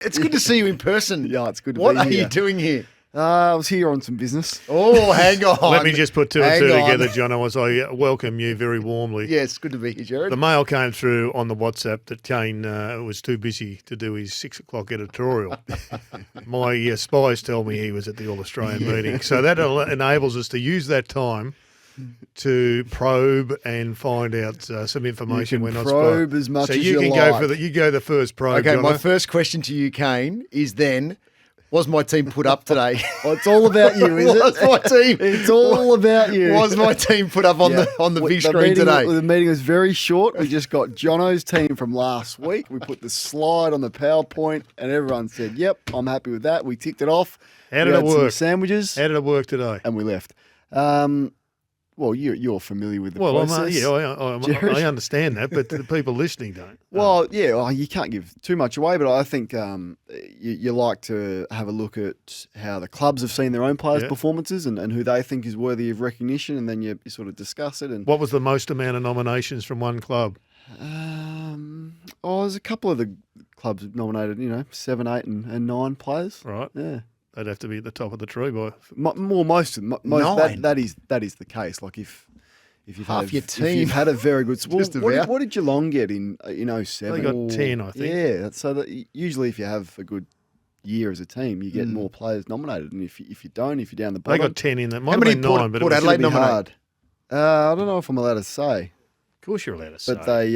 It's good to see you in person. Yeah, it's good to What be are here. you doing here? I was here on some business. Oh, hang on. Let me just put two and Hang two on. together, John, as I welcome you very warmly. Yes, good to be here, Gerard. The mail came through on the WhatsApp that Kane was too busy to do his 6 o'clock editorial. My spies tell me he was at the All-Australian meeting. So that enables us to use that time to probe and find out some information we're not probe as much so as you you can like. you go the first probe. Okay, my Jono. first question to you, Kane, is then, was my team put up today? Oh, it's all about you, is it? Was my team? It's all about you. Was my team put up on Yeah. the big The screen meeting, today? The meeting was very short. We just got Jono's team from last week. We put the slide on the PowerPoint, and everyone said, "Yep, I'm happy with that." We ticked it off. How We did it had some work? sandwiches, How did it work today? and we left. Well, you're familiar with the Well, process. I understand that, but the people listening don't. Well, yeah, you can't give too much away, but I think you like to have a look at how the clubs have seen their own players' Yeah. performances and who they think is worthy of recognition, and then you sort of discuss it. And What was the most amount of nominations from one club? there's a couple of the clubs have nominated, 7, 8, and 9 players. Right, Yeah, they'd have to be at the top of the tree by. most of them. Nine? That is the case. Like if you've Half had your if team. you've had a very good. Well, Just what about. did Geelong get in 07? They got 10, I think. Yeah, so that usually if you have a good year as a team, you get Mm. more players nominated, and if you don't, if you're down the They bottom, got 10 in that. Might How have many been Port- 9, but Port it was, Adelaide it'll be nominate? hard. I don't know if I'm allowed to say, of course you're allowed to say. but they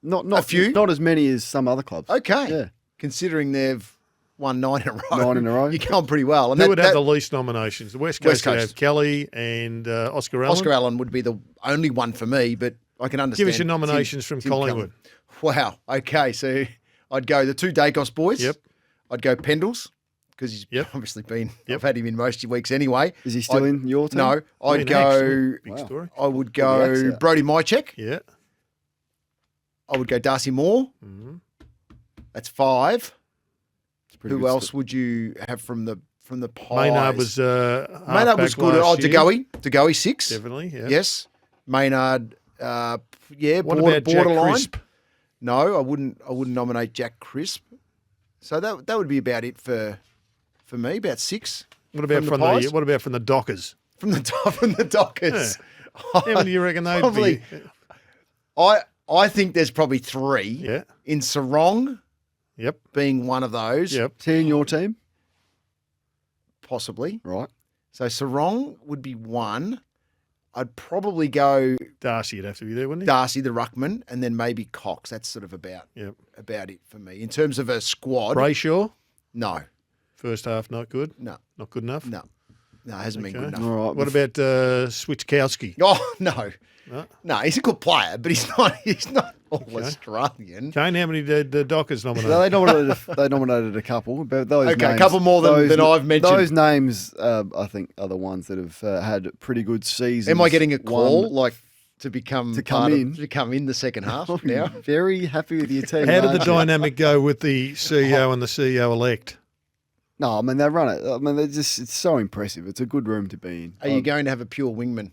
not few? not as many as some other clubs. Okay. Yeah. Considering they've won 9 in a row. 9 in a row. You're going pretty well. And Who that- would have that- the least nominations? The West West Coast would Coast. have Kelly and Oscar Allen. Oscar Allen would be the only one for me, but I can understand. Give us your nominations from Tim Collingwood. Cullen. Wow. Okay, so I'd go the 2 Dacos boys. Yep. I'd go Pendles because he's Yep. obviously been. Yep. I've had him in most weeks anyway. Is he still in your team? No, I'd Been go. axed. Big Wow. story. I would Put the axe go out. Brody Mychek. Yeah. I would go Darcy Moore. Mm-hmm. That's 5. It's pretty Who good else stuff. would you have from the Pies? Maynard was Maynard was good. Oh, DeGoey 6. Definitely, yeah. Yes. Maynard. Yeah. What about Jack borderline. Crisp? No, I wouldn't nominate Jack Crisp. So that would be about it for me. About 6 What about From the Pies? what about from the Dockers? from the Dockers. How many do you reckon they'd Probably. be? I think there's probably 3 Yeah. in Sarong Yep. being one of those. Yep. Is he in your team? Possibly. Right. So Sarong would be 1. I'd probably go Darcy would have to be there, wouldn't he? Darcy the ruckman, and then maybe Cox. That's sort of about Yep. it for me in terms of a squad. Brayshaw, No, first half not good. no, Not good enough. no, it hasn't been Okay. good enough. All right. What about Switchkowski? Oh no, No? no, he's a good player, but he's not all Australian. Kane, how many did the Dockers nominate? No, they nominated a couple, but those Okay, a names, couple more than I've mentioned. Those names, I think, are the ones that have had pretty good seasons. Am I getting a call One- like to become To come part of- in? to come in the second half now? Very happy with your team. How did the aren't you? dynamic go with the CEO and the CEO elect? No, I mean they run it. I mean it's so impressive. It's a good room to be in. Are you going to have a pure wingman?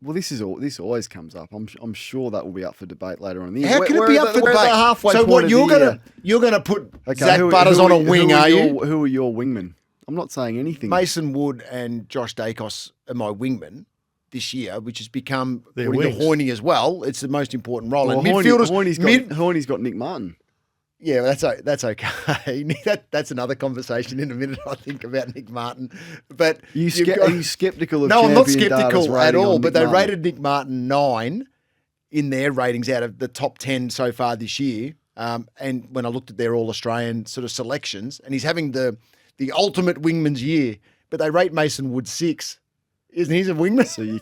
Well, this always comes up. I'm sure that will be up for debate later on in the year. How can it be up for we're at debate? the halfway So point what of you're the year. gonna put Okay, Zach Butters on a wing, are you? Who are your wingmen? I'm not saying anything. Mason Wood and Josh Dacos are my wingmen this year, which has become They're according to wings. Hoyney as well. It's the most important role. Well, and midfielders, Horney's got Nick Martin. yeah, well, that's okay. That's another conversation in a minute. I think about Nick Martin, but Are you you've got- skeptical of No, I'm not Champion Data's skeptical at rating all. on But Nick they Martin? rated Nick Martin 9 in their ratings out of the top 10 so far this year. And when I looked at their All Australian sort of selections, and he's having the ultimate wingman's year, but they rate Mason Wood 6. Isn't he a wingman? So you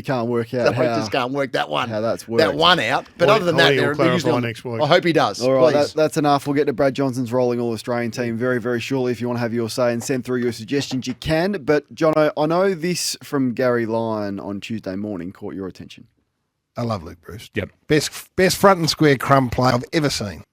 can't work out I just can't work that one. how that's worked. That one out. But Hoy- other than that, Hoy will they're clarify usually on, next week. I hope he does. All right, please. that's enough. We'll get to Brad Johnson's rolling All-Australian team very, very shortly. If you want to have your say and send through your suggestions, you can. But, Jono, I know this from Gary Lyon on Tuesday morning caught your attention. I love Luke Bruce. Yep. Best front and square crumb play I've ever seen.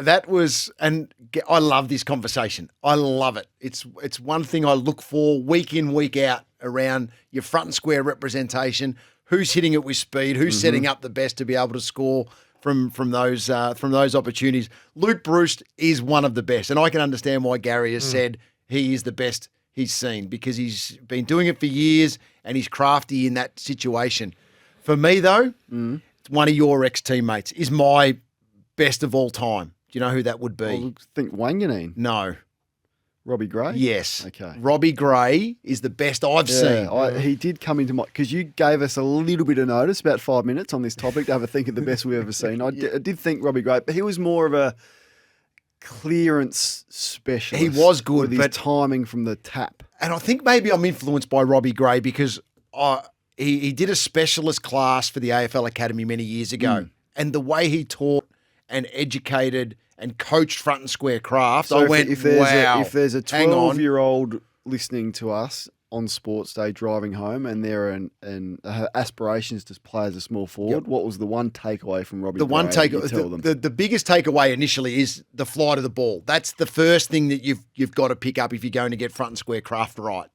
That was, and I love this conversation. I love it. It's one thing I look for week in, week out around your front and square representation. Who's hitting it with speed? Who's setting up the best to be able to score from those opportunities. Luke Bruce is one of the best, and I can understand why Gary has said he is the best he's seen because he's been doing it for years and he's crafty in that situation. For me, though, it's one of your ex-teammates is my best of all time. Do you know who that would be? I think Wanganeen. No. Robbie Gray? Yes. Okay. Robbie Gray is the best I've seen. He did come into my... Because you gave us a little bit of notice, about 5 minutes on this topic, to have a think of the best we've ever seen. I did think Robbie Gray, but he was more of a clearance specialist. He was good, with his timing from the tap. And I think maybe I'm influenced by Robbie Gray because he did a specialist class for the AFL Academy many years ago. And the way he taught and educated and coached front and square craft, So I went, if there's a hang on. 12-year-old listening to us on sports day driving home and they're and have aspirations to play as a small forward, what was the one takeaway from Robbie The Gray one that you tell them? the biggest takeaway initially is the flight of the ball. That's the first thing that you've got to pick up if you're going to get front and square craft right.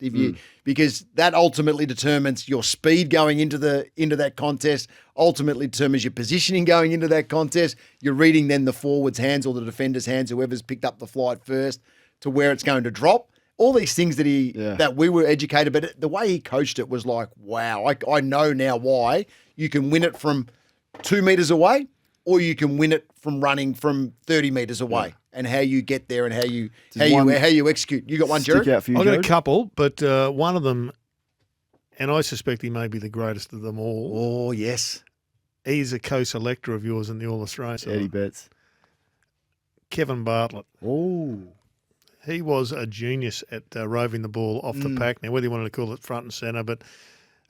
Because that ultimately determines your speed going into that contest, ultimately determines your positioning going into that contest. You're reading then the forward's hands or the defender's hands, whoever's picked up the flight first, to where it's going to drop. All these things that we were educated, but the way he coached it was like, wow, I know now why you can win it from 2 meters away or you can win it from running from 30 meters away and how you get there and how you execute. You got one, Gerard? Stick out for you, I've got a Gerard? couple, but one of them, and I suspect he may be the greatest of them all. Oh, yes. He's a co-selector of yours in the All-Australian side. Eddie Betts. Kevin Bartlett. Oh. He was a genius at roving the ball off the pack. Now, whether you wanted to call it front and centre, but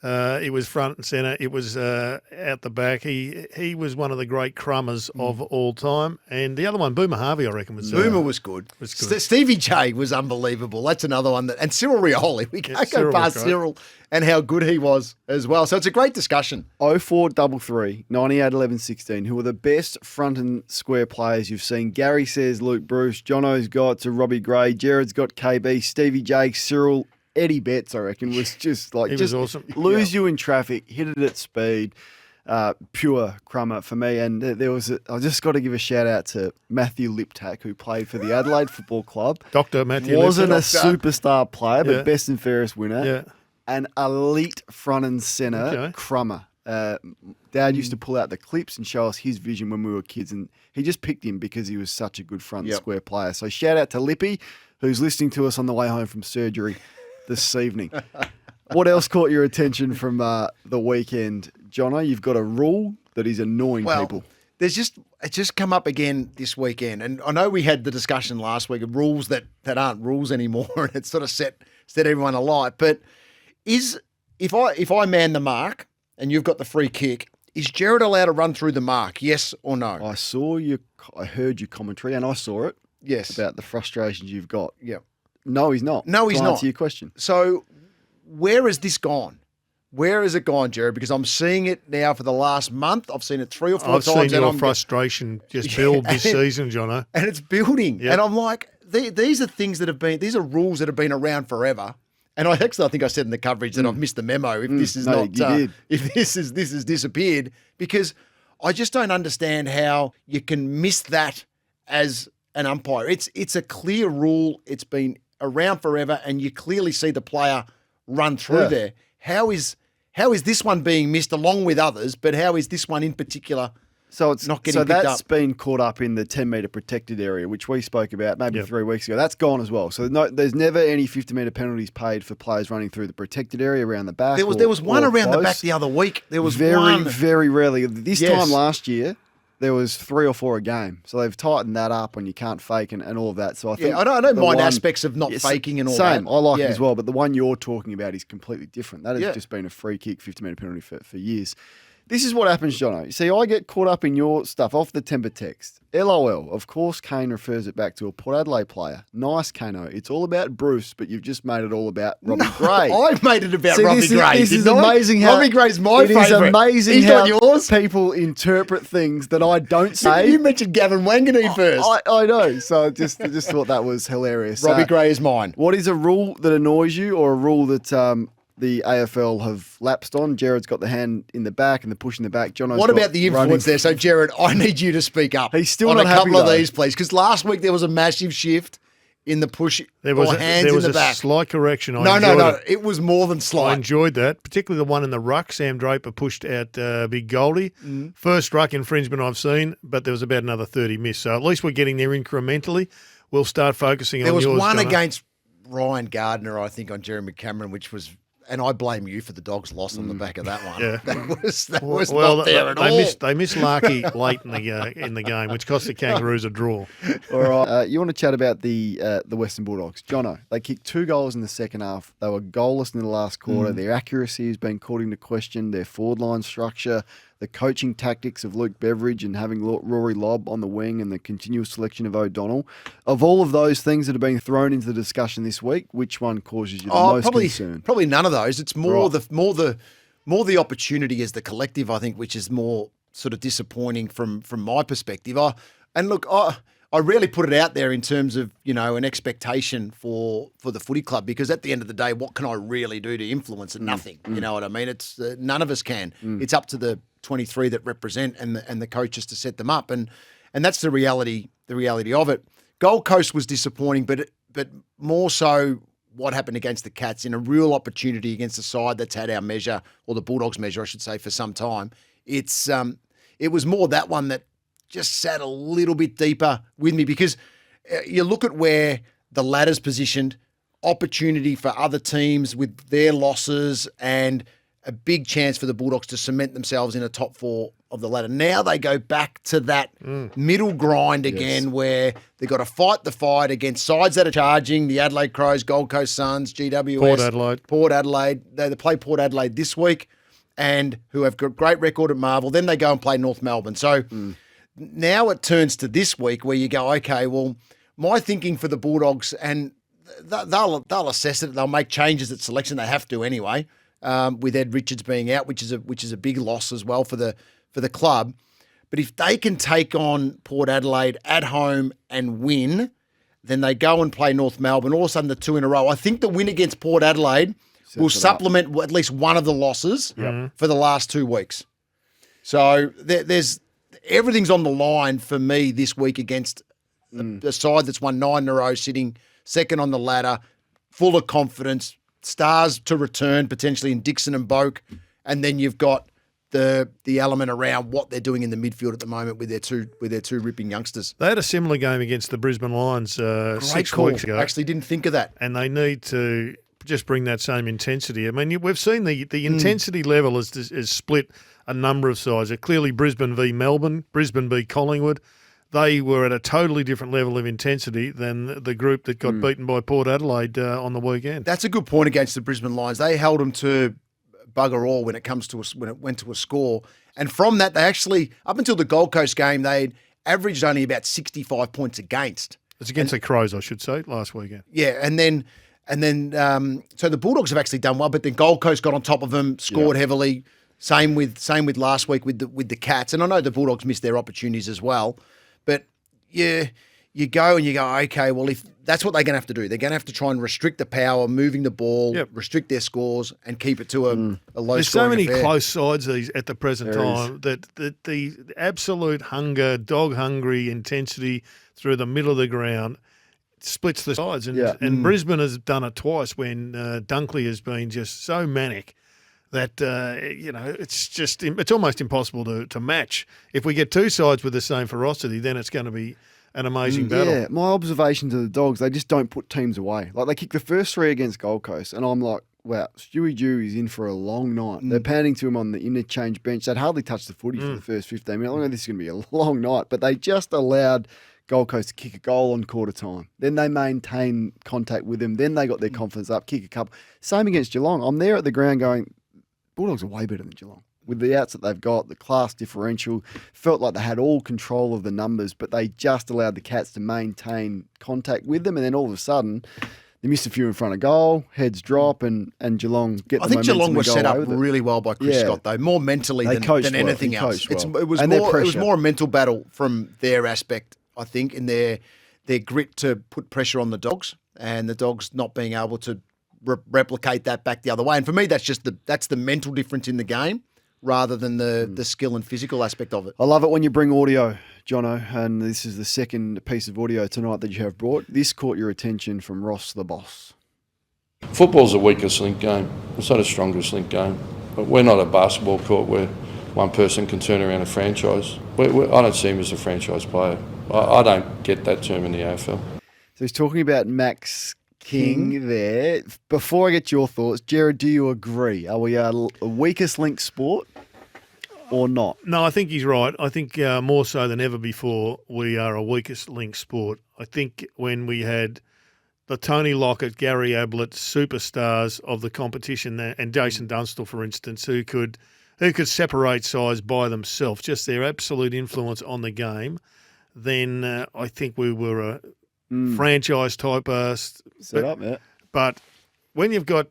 it was front and centre. It was out the back. He was one of the great crummers of all time. And the other one, Boomer Harvey, I reckon, was Boomer was good. Stevie J was unbelievable. That's another one. And Cyril Rioli. We can't go past Cyril and how good he was as well. So it's a great discussion. 0433 98 11 16. Who are the best front and square players you've seen? Gary says Luke Bruce. Jono's got to Robbie Gray. Jared's got KB. Stevie J, Cyril, Eddie Betts, I reckon, was just like was awesome. Lose you in traffic, hit it at speed. Pure crummer for me. And I just got to give a shout out to Matthew Liptak, who played for the Adelaide Football Club. Dr. Matthew Wasn't Liptak. a superstar player, but Yeah. best and fairest winner. Yeah. An elite front and centre crummer. Dad used to pull out the clips and show us his vision when we were kids, and he just picked him because he was such a good front and square player. So shout out to Lippy, who's listening to us on the way home from surgery this evening. What else caught your attention from the weekend, Jono? You've got a rule that is annoying people. It's just come up again this weekend, and I know we had the discussion last week of rules that aren't rules anymore, and it sort of set everyone alight. But if I man the mark and you've got the free kick, is Gerard allowed to run through the mark? Yes or no? I heard your commentary, and I saw it. Yes. About the frustrations you've got. Yeah. No, he's not. No, he's to not. answer your question. So where has this gone? Where has it gone, Gerard? Because I'm seeing it now for the last month. I've seen it 3 or 4 I've times. seen your frustration just build this season, Jono. And it's building. Yep. And I'm like, these are things that have been, these are rules that have been around forever. And I think I said in the coverage that I've missed the memo if this is if this has disappeared, because I just don't understand how you can miss that as an umpire. It's a clear rule. It's been around forever, and you clearly see the player run through there. How is this one being missed along with others, but how is this one in particular So it's not getting picked up? So that's been caught up in the 10-metre protected area, which we spoke about maybe 3 weeks ago. That's gone as well. So there's never any 50-metre penalties paid for players running through the protected area around the back. There was one around the close. back the other week. There was very, one. very rarely. This time last year, there was 3 or 4 a game. So they've tightened that up and you can't fake and all of that. So I think I don't mind aspects of not faking and all that. Same, I like it as well. But the one you're talking about is completely different. That has just been a free kick, 50-metre penalty for years. This is what happens, Jono. See, I get caught up in your stuff off the temper text. LOL. Of course, Kane refers it back to a Port Adelaide player. Nice, Kano. It's all about Bruce, but you've just made it all about Robbie Gray. I've made it about Robbie Gray. This is amazing how Robbie Gray's my favourite. It is amazing He's how not yours. people interpret things that I don't say. You mentioned Gavin Wanganeen first. I know. So I just thought that was hilarious. Robbie Gray is mine. What is a rule that annoys you, or a rule that the AFL have lapsed on. Gerard's got the hand in the back and the push in the back. Jono's What got about the influence running. there? So, Gerard, I need you to speak up. He's still on not a happy, couple of though. these, please, because last week there was a massive shift in the push or hands in the back. A slight correction. No. It was more than I slight. enjoyed that, particularly the one in the ruck. Sam Draper pushed out Big Goldie. First ruck infringement I've seen, but there was about another 30 missed. So at least we're getting there incrementally. We'll start focusing on yours. There was one Jono. against Ryan Gardner, I think, on Jeremy Cameron, which was, and I blame you for the Dogs' loss on the back of that one. Yeah. That was not there at all. They missed Larky late in the game, which cost the Kangaroos a draw. All right. You want to chat about the Western Bulldogs. Jono, they kicked 2 goals in the second half. They were goalless in the last quarter. Their accuracy has been called into question. Their forward line structure, the coaching tactics of Luke Beveridge and having Rory Lobb on the wing and the continual selection of O'Donnell. Of all of those things that have been thrown into the discussion this week, which one causes you the most concern? Probably none of those. It's more the opportunity as the collective, I think, which is more sort of disappointing from my perspective. I rarely put it out there in terms of, an expectation for the footy club, because at the end of the day, what can I really do to influence it? Nothing. You know what I mean? It's none of us can. It's up to the 23 that represent and the coaches to set them up, and that's the reality of it. Gold Coast was disappointing, but more so what happened against the Cats in a real opportunity against a side that's had our measure, or the Bulldogs measure, I should say, for some time. It was more that one that just sat a little bit deeper with me, because you look at where the ladder's positioned, opportunity for other teams with their losses, and a big chance for the Bulldogs to cement themselves in a top 4 of the ladder. Now they go back to that middle grind again, where they've got to fight the fight against sides that are charging, the Adelaide Crows, Gold Coast Suns, GWS. Port Adelaide. They play Port Adelaide this week, and who have got a great record at Marvel. Then they go and play North Melbourne. So now it turns to this week where you go, okay, well, my thinking for the Bulldogs, and they'll assess it. They'll make changes at selection. They have to anyway, with Ed Richards being out, which is a big loss as well for the club. But if they can take on Port Adelaide at home and win, then they go and play North Melbourne. All of a sudden, the 2 in a row. I think the win against Port Adelaide will supplement at least one of the losses for the last 2 weeks. So there's everything's on the line for me this week against a side that's won 9 in a row, sitting second on the ladder, full of confidence, stars to return potentially in Dixon and Boak, and then you've got the element around what they're doing in the midfield at the moment with their two ripping youngsters. They had a similar game against the Brisbane Lions 6 call. weeks ago. Actually didn't think of that. And they need to just bring that same intensity. I mean, we've seen the intensity level is split a number of sides. Clearly Brisbane v Melbourne, Brisbane v Collingwood. They were at a totally different level of intensity than the group that got beaten by Port Adelaide on the weekend. That's a good point against the Brisbane Lions. They held them to bugger all when it went to a score. And from that, they actually, up until the Gold Coast game, they averaged only about 65 points against. It's against the Crows, I should say, last weekend. Yeah, and then so the Bulldogs have actually done well, but then Gold Coast got on top of them, scored heavily. Same with last week with the Cats, and I know the Bulldogs missed their opportunities as well. But you go, okay, well, if that's what they're going to have to do, they're going to have to try and restrict the power, moving the ball, restrict their scores, and keep it to a low. There's so many affair. close sides at the present time that the absolute hunger, dog-hungry intensity through the middle of the ground splits the sides. And Brisbane has done it twice when Dunkley has been just so manic that, it's almost impossible to match. If we get 2 sides with the same ferocity, then it's going to be an amazing battle. Yeah, my observations of the Dogs, they just don't put teams away. Like, they kicked the first 3 against Gold Coast, and I'm like, wow, Stewie Dew is in for a long night. They're panning to him on the interchange bench. They'd hardly touched the footy for the first 15 minutes. I know this is going to be a long night, but they just allowed Gold Coast to kick a goal on quarter time. Then they maintained contact with them. Then they got their confidence up, kick a couple. Same against Geelong. I'm there at the ground going, Bulldogs are way better than Geelong. With the outs that they've got, the class differential, felt like they had all control of the numbers, but they just allowed the Cats to maintain contact with them. And then all of a sudden, they missed a few in front of goal, heads drop, and Geelong get the momentum. I think Geelong was set up really well by Chris Scott, though, more mentally than anything else. Well. It was more a mental battle from their aspect, I think, in their grit to put pressure on the Dogs, and the Dogs not being able to replicate that back the other way. And for me, that's the mental difference in the game rather than the skill and physical aspect of it. I love it when you bring audio, Jono, and this is the second piece of audio tonight that you have brought. This caught your attention from Ross the boss. Football's the weakest link game. It's not a strongest link game. But we're not a basketball court where one person can turn around a franchise. I don't see him as a franchise player. I don't get that term in the AFL. So he's talking about Max King there. Before I get your thoughts, Gerard, do you agree? Are we a weakest link sport or not? No, I think he's right. I think more so than ever before, we are a weakest link sport. I think when we had the Tony Lockett, Gary Ablett superstars of the competition, and Jason Dunstall, for instance, who could separate sides by themselves, just their absolute influence on the game, then I think we were a franchise type set up. Yeah. But when you've got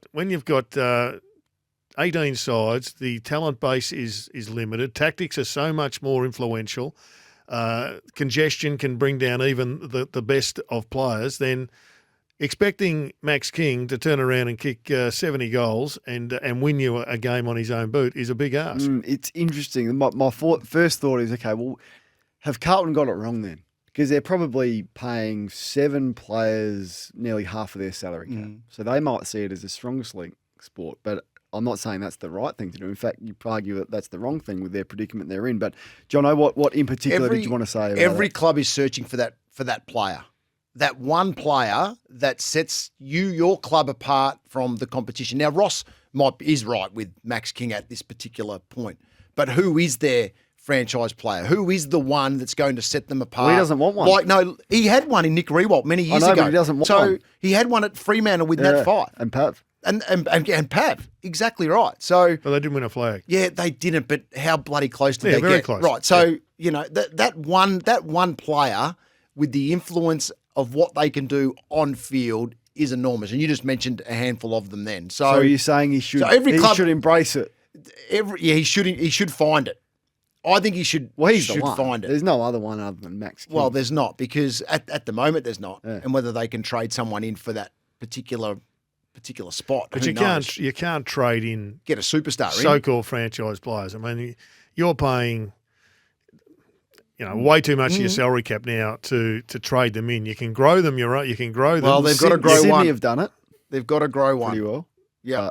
18 sides, the talent base is limited. Tactics are so much more influential. Congestion can bring down even the best of players. Then expecting Max King to turn around and kick 70 goals and win you a game on his own boot is a big ask. It's interesting. My first thought is, okay, well, have Carlton got it wrong then? Because they're probably paying 7 players nearly half of their salary cap. So they might see it as the strongest link sport. But I'm not saying that's the right thing to do. In fact, you argue that that's the wrong thing with their predicament they're in. But, Jono, what in particular did you want to say about Every that? club is searching for that player. That one player that sets your club apart from the competition. Now, Ross is right with Max King at this particular point. But who is their franchise player? Who is the one that's going to set them apart? Well, he doesn't want one. No, he had one in Nick Rewalt many years ago. But he doesn't want one. So he had one at Fremantle with Nat Five. And Pav. And Pav. Exactly right. So, But they didn't win a flag. Yeah, they didn't, but how bloody close did they very get? close. Right. So, that one player with the influence of what they can do on field is enormous. And you just mentioned a handful of them then. So you're saying he should should embrace it? He should find it. I think he should. Well, he's should the one. find it. There's no other one other than Max King. Well, there's not, because at the moment there's not. Yeah. And whether they can trade someone in for that particular spot, But who you knows? can't get in Get a superstar in. so-called franchise players. I mean, you're paying way too much of your salary cap now to trade them in. You can grow them. You can grow them. Well, they've got to grow Sydney one. have done it They've got to grow one. pretty well. Yeah.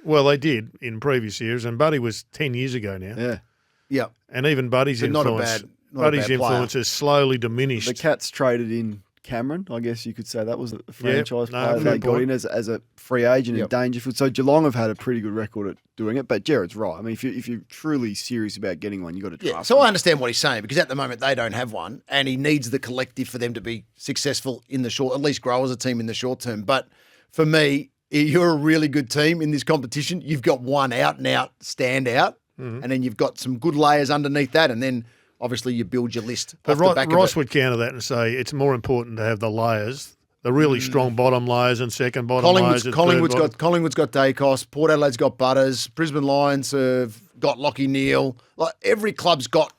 Well, they did in previous years, and Buddy was 10 years ago now. Yeah. Yeah. And even Buddy's But not a influence, bad- not a bad player. influence has slowly diminished. The Cats traded in Cameron. I guess you could say that was the franchise player fair they got point. in as a free agent in Dangerfield. So Geelong have had a pretty good record at doing it. But Gerard's right. I mean, if you're truly serious about getting one, you got to draft. Yeah, so I understand what he's saying, because at the moment they don't have one, and he needs the collective for them to be successful in the short, at least grow as a team in the short term. But for me, you're a really good team in this competition. You've got one out-and-out standout, and then you've got some good layers underneath that, and then obviously you build your list But off the back Ross of it. would counter that and say it's more important to have the layers, the really strong bottom layers and second bottom layers. and Collingwood's third Collingwood's got Dacos, Port Adelaide's got Butters, Brisbane Lions have got Lockie Neal. Like, every club's got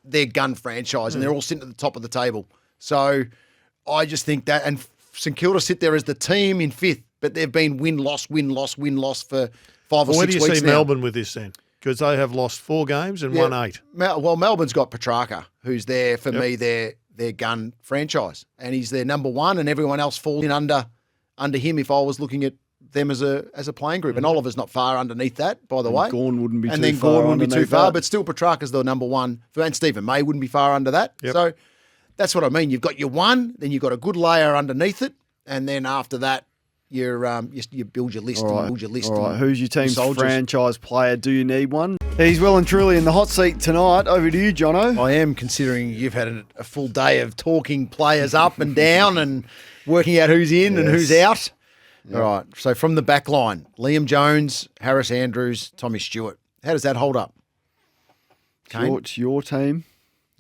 their gun franchise, and they're all sitting at the top of the table. So I just think that, and St Kilda sit there as the team in fifth, but they've been win-loss for 5 or 6 Where weeks now. do you see Melbourne with this then? Because they have lost 4 games and won 8. Well, Melbourne's got Petrarca, who's there for me, their gun franchise, and he's their number one, and everyone else falls in under him. If I was looking at them as a playing group, and Oliver's not far underneath that, by the way. Gorn wouldn't be and too then far. Gordon wouldn't be too underneath far, that. but still Petrarca's the number one, and Stephen May wouldn't be far under that. Yep. So that's what I mean. You've got your one, then you've got a good layer underneath it, and then after that, you build your list. All right. And build your list. All right. and Who's your team's soldiers. franchise player? Do you need one? He's well and truly in the hot seat tonight. Over to you, Jono. I am, considering you've had a full day of talking players up and down and working out who's in and who's out. All right. So from the back line, Liam Jones, Harris Andrews, Tommy Stewart. How does that hold up? Kane? It's your team.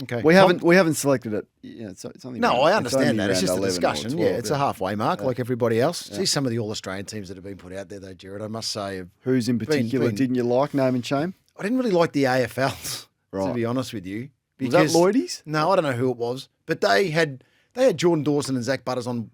Okay. We haven't selected it. Yeah, it's only No, round- I it's understand only that. It's round just a 11 or discussion. 12, It's a halfway mark like everybody else. See some of the All-Australian teams that have been put out there, though, Gerard, I must say. Who's in particular been- didn't you like? Name and shame. I didn't really like the AFLs, to Right. be honest with you. Was that Lloydies? No, I don't know who it was. But they had Jordan Dawson and Zach Butters on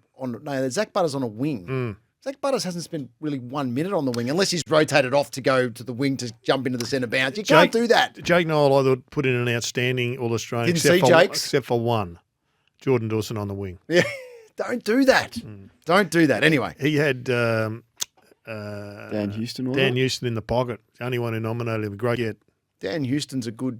Zach Butters on a wing. Zach Butters hasn't spent really 1 minute on the wing unless he's rotated off to go to the wing to jump into the centre bounce. You can't do that. Jake Noel, I thought, put in an outstanding All-Australian. Except for one. Jordan Dawson on the wing. Yeah, don't do that. Don't do that. Anyway. He had Dan Houston. Dan Houston in the pocket. The only one who nominated him. Great get. Dan Houston's a good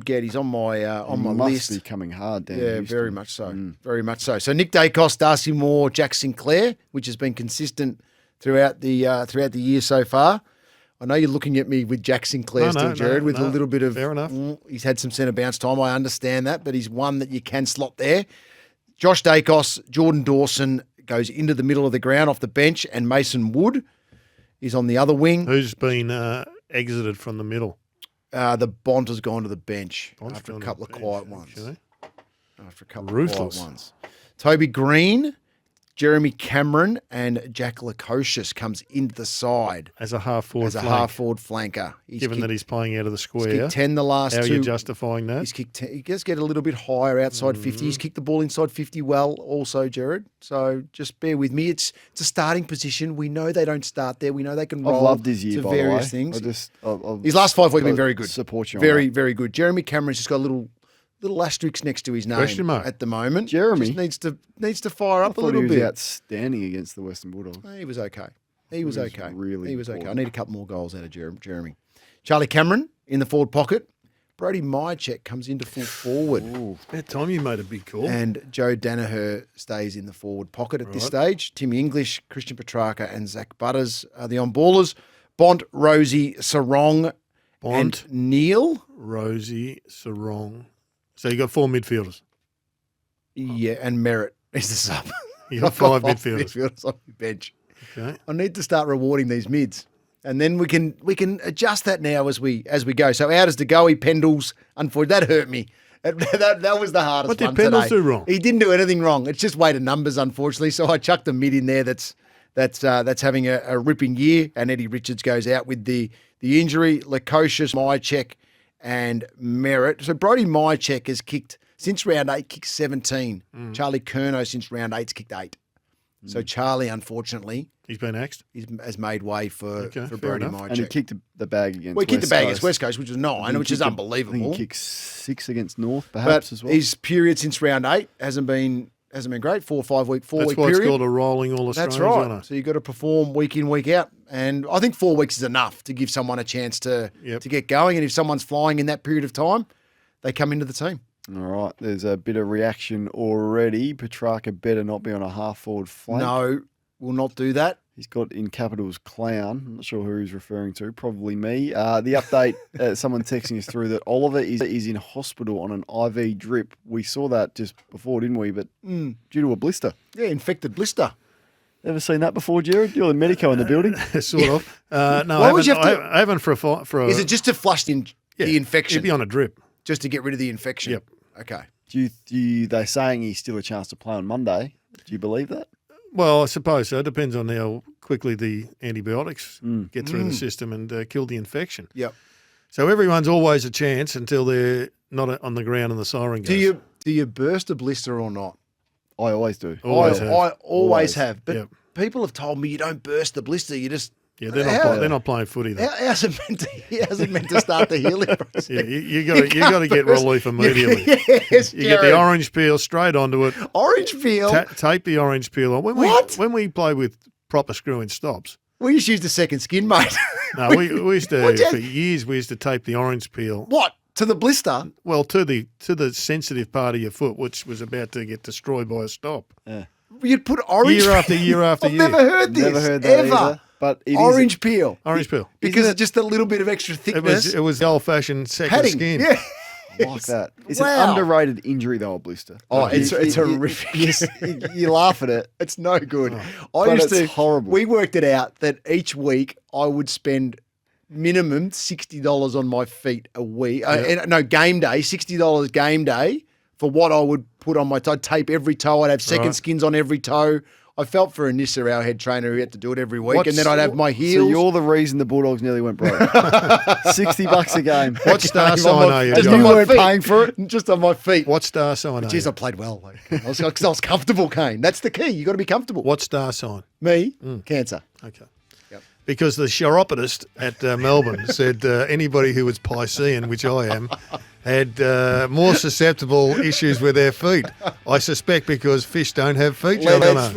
get. He's on my list. Must be coming hard, Dan Yeah, Houston. very much so. Very much so. So Nick Dacos, Darcy Moore, Jack Sinclair, which has been consistent throughout the year so far. I know you're looking at me with Jack Sinclair still, Gerard, with a little bit of... Fair enough. He's had some centre bounce time. I understand that, but he's one that you can slot there. Josh Dacos, Jordan Dawson goes into the middle of the ground off the bench, and Mason Wood is on the other wing. Who's been exited from the middle? The Bont has gone to the bench Bont's after a gone to couple the of bench, quiet ones. okay. After a couple Ruthless. of quiet ones. Toby Green, Jeremy Cameron, and Jack Lukosius comes into the side As a half-forward as a flank, half-forward flanker. given that he's playing out of the he's square. kicked 10 the last How are two. you justifying that? He's kicked 10. He does get a little bit higher outside 50. He's kicked the ball inside 50 well also, Gerard. So just bear with me. It's a starting position. We know they don't start there. We know they can roll I've loved his year, to by the way. various things. I'll His last 5 weeks have been very good. Support you on Very, that. very good. Jeremy Cameron's just got a little asterisk next to his name Question mark. at the moment. Jeremy? just needs to fire I up a thought little he was bit. outstanding against the Western Bulldogs. He was okay. He was was okay. really he was okay. I important. need a couple more goals out of Jeremy. Charlie Cameron in the forward pocket. Brody Myercheck comes into full forward. It's about time you made a big call. And Joe Danaher stays in the forward pocket at this Right. stage. Timmy English, Christian Petrarca, and Zach Butters are the on-ballers. Bont, Rosie, Sarong, Bont, and Neil. Rosie, Sarong. So you got 4 midfielders. Yeah, and Merritt is the sub. You got I've got 5 midfielders. midfielders on the bench. Okay. I need to start rewarding these mids. And then we can adjust that now as we go. So out as De Goey, Pendles, unfortunately, that hurt me. That was the hardest What did one Pendles today. do wrong? He didn't do anything wrong. It's just weighted numbers, unfortunately. So I chucked a mid in there that's having a ripping year. And Eddie Richards goes out with the injury. Lukosius, Myercheck, and Merritt. So Brody Myercheck has kicked, since round 8, kicked 17. Charlie Curnow, since round 8, has kicked 8. So Charlie, unfortunately, He's been axed. has made way for Okay, fair Brody enough. Myercheck. And he kicked the bag against Well, he kicked the bag against West West Coast, which was 9, Coast. which is I think unbelievable. he kicked 6 against North, perhaps, But as well. his period since round 8 hasn't been great. 4 or 5 week, 4 That's week why period. it's called a rolling All-Australians, That's right. isn't it? So you've got to perform week in, week out. And I think 4 weeks is enough to give someone a chance to get going. And if someone's flying in that period of time, they come into the team. All right, there's a bit of reaction already. Petrarca better not be on a half-forward flank. No, we'll not do that. He's got in capitals clown. I'm not sure who he's referring to. Probably me. The update, someone texting us through that Oliver is in hospital on an IV drip. We saw that just before, didn't we? But due to a blister. Yeah, infected blister. Ever seen that before, Gerard? You're the medico in the building. Sort of. No, Why I would haven't, you have to- I haven't for a. Is it just to flush the infection? It'd be on a drip. Just to get rid of the infection? Yep. Okay. They're saying he's still a chance to play on Monday. Do you believe that? Well, I suppose so. It depends on how quickly the antibiotics get through the system and kill the infection. Yep. So everyone's always a chance until they're not on the ground and the siren goes. Do you burst a blister or not? I always do. Always have. I always have. But Yep. people have told me you don't burst the blister. You just Yeah, they're not playing footy though. how's it meant to start the healing process? Yeah, you got to get burst- relief immediately. Yes, You get the Gerard. orange peel straight onto it. Orange peel. Tape the orange peel on. What? When we play with proper screw-in stops. We just used a second skin, mate. No, we used to What, for years. We used to tape the orange peel. What? To the blister? Well, to the sensitive part of your foot, which was about to get destroyed by a stop. You'd put orange Year after year after I've year. never heard this. Never heard that ever. either. But it is Orange peel. Orange peel. Because it's just a little bit of extra It thickness. was the old-fashioned second padding. skin. Yeah. like that. It's Wow. an underrated injury, though, a blister. Oh, Like, it's horrific. You laugh at it. It's no good. I But used it's horrible. We worked it out that each week I would spend minimum $60 on my feet a week. Game day, $60 game day for what I would put on my toe. I'd tape every toe. I'd have second Right. skins on every toe. I felt for Anissa, our head trainer, who had to do it every week, and then I'd have my heels. So you're the reason the Bulldogs nearly went broke. $60 a game. What star sign are you, Just John? on You my weren't feet. paying for it? Just on my feet. What star sign are Jeez, you? I played well. Because I was comfortable, Kane. That's the key. You got to be comfortable. What star sign? Me? Cancer. Okay. Yep. Because the chiropodist at Melbourne said anybody who was Piscean, which I am, had more susceptible issues with their feet. I suspect because fish don't have feet. I don't know.